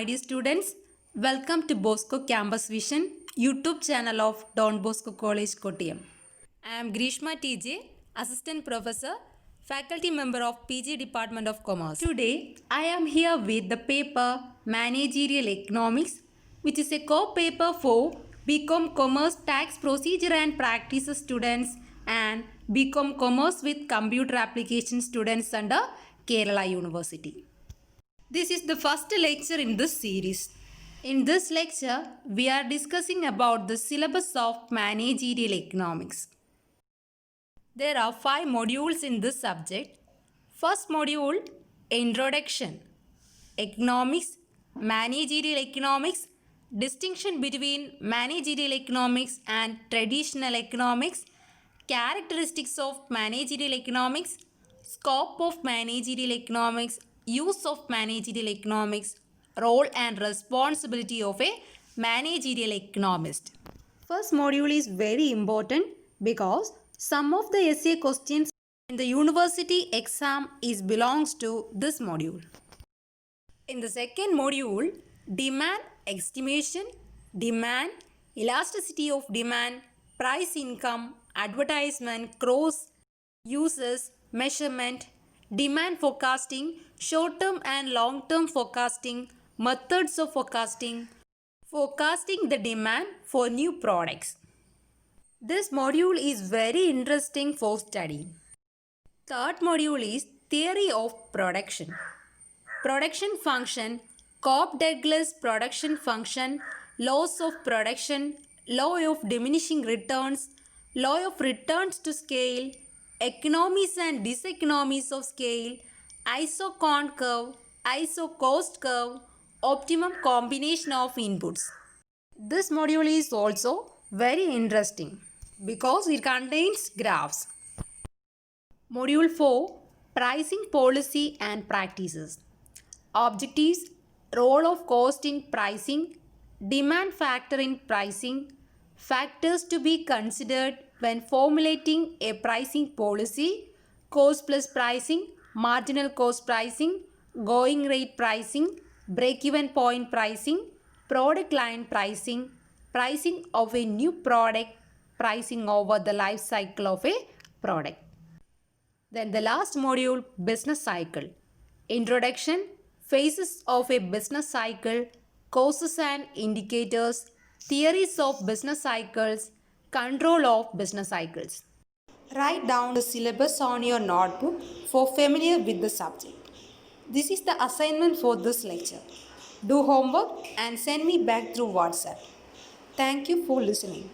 dear students, welcome to Bosco Campus Vision YouTube channel of Don Bosco College Kottayam. I am Grishma TJ, Assistant Professor, Faculty Member of PG Department of Commerce. Today, I am here with the paper Managerial Economics, which is a co-paper for BCom Commerce Tax Procedure and Practices students and BCom Commerce with Computer Application students under Kerala University. This is the first lecture in this series. In this lecture, we are discussing about the syllabus of Managerial Economics. There are 5 modules in this subject. First module, Introduction, Economics, Managerial Economics, distinction between Managerial Economics and Traditional Economics, characteristics of Managerial Economics, scope of Managerial Economics, use of Managerial Economics, role and responsibility of a managerial economist. First module is very important because some of the essay questions in the university exam belongs to this module. In the second module, demand estimation, demand, elasticity of demand, price income, advertisement, cross, uses, measurement, demand forecasting, short-term and long-term forecasting, methods of forecasting, forecasting the demand for new products. This module is very interesting for study. Third module is theory of production. Production function, Cobb-Douglas production function, laws of production, law of diminishing returns, law of returns to scale, economies and diseconomies of scale, iso-con curve, iso-cost curve, optimum combination of inputs. This module is also very interesting because it contains graphs. Module 4, Pricing Policy and Practices. Objectives, role of cost in pricing, demand factor in pricing, factors to be considered when formulating a pricing policy, cost plus pricing, marginal cost pricing, going rate pricing, break-even point pricing, product line pricing, pricing of a new product, pricing over the life cycle of a product. Then the last module, business cycle. Introduction, phases of a business cycle, causes and indicators, theories of business cycles, control of business cycles. Write down the syllabus on your notebook for familiar with the subject. This is the assignment for this lecture. Do homework and send me back through WhatsApp. Thank you for listening.